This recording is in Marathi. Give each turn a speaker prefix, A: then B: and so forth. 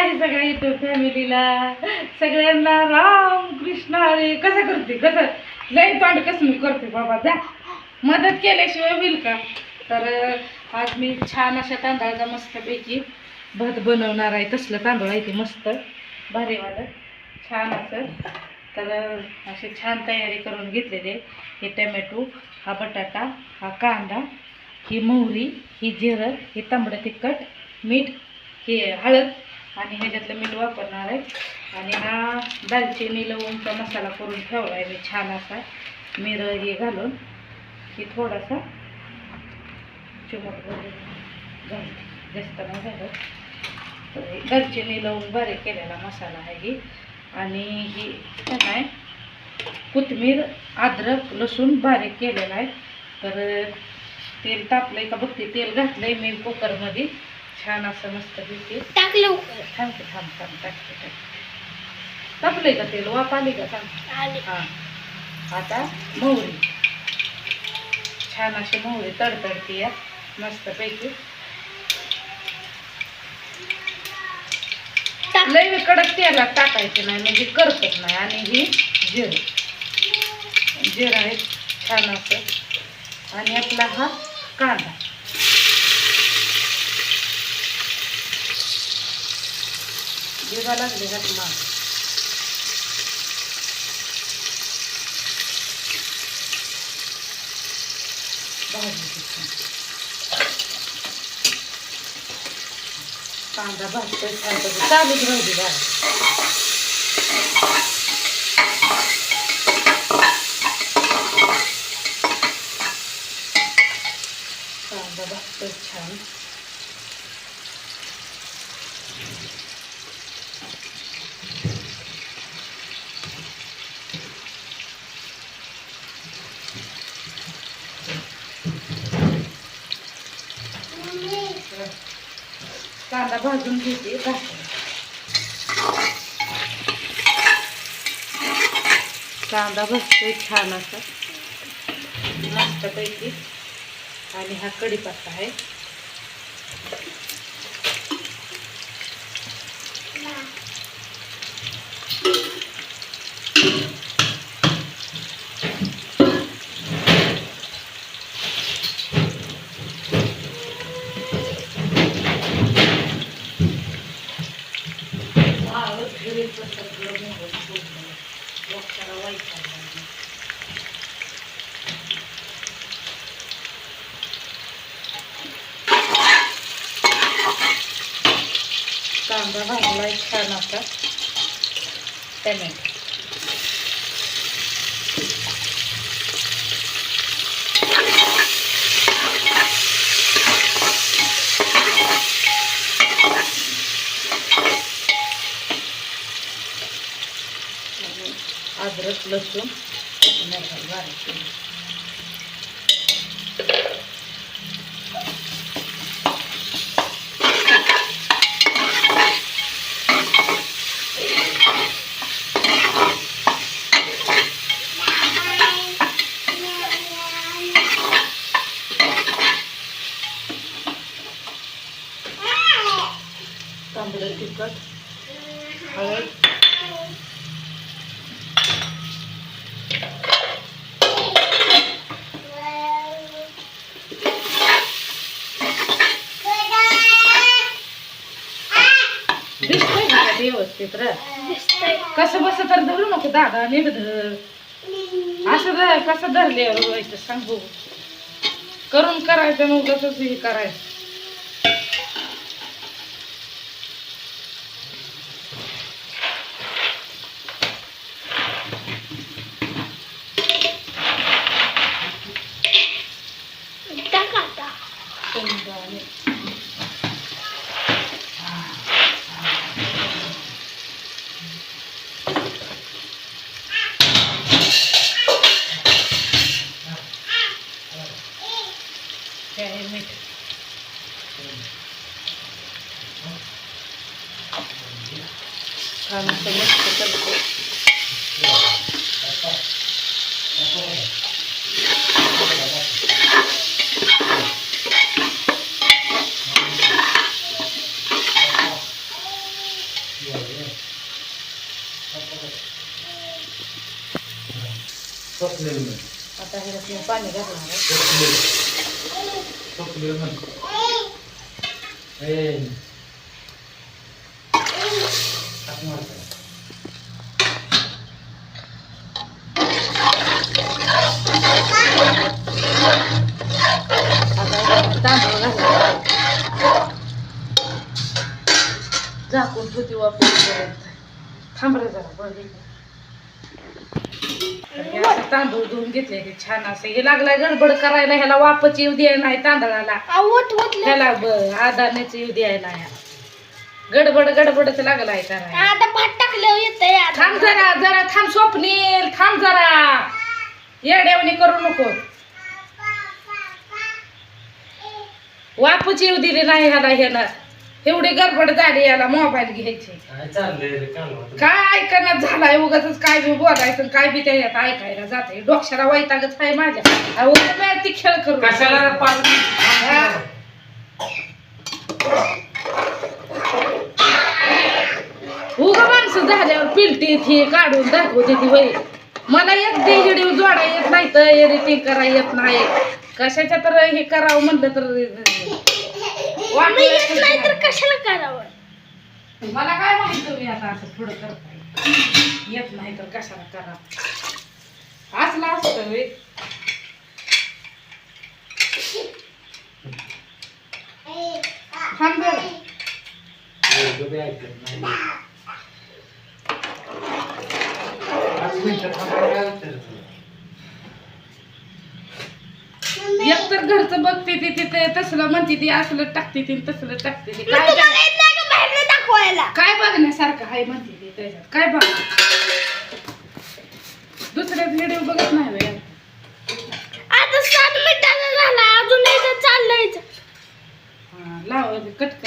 A: हाय सगळ्या युट्यूब फॅमिलीला, सगळ्यांना राम कृष्ण हरी. कसं करते, कसं लय तोंड कसं मी करते बाबा, जा मदत केल्याशिवाय होईल का. तर आज मी छान अशा तांदळाचा मस्तपैकी भात बनवणार आहे. तसलं तांदूळ आहे ते मस्त भारीवालं छान असं. तर अशी छान तयारी करून घेतलेली. हे टमॅटो, हा बटाटा, हा कांदा, ही मोहरी, ही जिरं, ही तांबडं तिखट, मीठ, हे हळद आणि ह्याच्यातलं मीठ वापरणार आहे. आणि हा दालचिनी लवंगचा मसाला करून ठेवला आहे मी छान असा. मिरं हे घालून ही थोडासा चिमट घालते, जास्त नाही घालत. तर दालचिनी लवंग बारीक केलेला मसाला आहे ही. आणि ही काय आहे कोथिंबीर, अद्रक, लसूण बारीक केलेला आहे. तर तेल तापलंय का बघते, तेल घातलंय मी कुकरमध्ये छान असं मस्त पैकी
B: टाकलं.
A: थांबते टाकते. तापलंय का तेल, वाफ आली का सांग. हां, आता मोहरी छान अशी मोहरी तडतडते या मस्तपैकी. लय कडक तेलात टाकायचं नाही म्हणजे करपत नाही. आणि ही जिरं आहे छान असं. आणि आपला हा कांदा जिरा लागले घातला. कांदा भाजतोय छान पैकी, चालूच राहू दे बाळा. कांदा भाजतोय छान. कांदा भाजून घेते. कांदा भाजतोय छान असा मस्तपैकी. आणि हा कढीपत्ता आहे. कांदा भाजलाय छान असा. टमॅटो अद्रक, लसूण बारीक केली. तांबडं तिखट, हळद, दिसतंय का व्यवस्थित रे. कसं बस तर धरू नको दादा, नीट धर. असं धर, कसं धरल्यावर व्हायचं सांग बघू. करून करायचं मग कसंच हे करायचं. मीठ छान असं मस्त करते. आता हे पाणी घालणार तांदूळ घालणार झाकून ठेवते वापर थांब रे जरा बरं असं तांदूळ धुवून घेतले की छान असं हे लागलाय गडबड करायला ह्याला वापच येऊ द्याय नाही तांदळाला ह्याला आदाण्याच येऊ द्यायला गडबड गडबडच लागलाय करायला
B: आता भात टाकलं येतंय
A: थांब जरा जरा थांब स्वप्नील थांब जरा येड्यावणी करू नको वापच येऊ दिली नाही ह्याला ह्याला एवढी गडबड झाली याला मोबाईल घ्यायची काय ऐकण्यात झालाय उगाच काय बी बोलायचं काय बी त्याच्यात ऐकायला जाते डोक्याला वैतागच आहे माझ्या ती खेळ करू उगा माणसं झाल्यावर पिलटी ती काढून दाखवते ती वय मला एक ते व्हिडिओ जोडा येत नाही तर एडिटिंग करा येत नाही कशाच्या तर हे करावं म्हणलं तर
B: नाही तर कशाला करावं
A: मला काय माहित तुम्ही आता असं पुढं करताय येत नाही तर कशाला करा असलं असतं वे थांब बरं एक तर घरचं बघते ती तिथे तसलं म्हणते ती असलं टाकते ती तसलं टाकते ती काय बघण्यासारखं आहे म्हणते ती त्याच्यात काय बघ दुसऱ्या व्हिडिओ बघत नाही बाई
B: आता 7 मिनिटाचा झाला अजून एकच चाललंय
A: लाव कट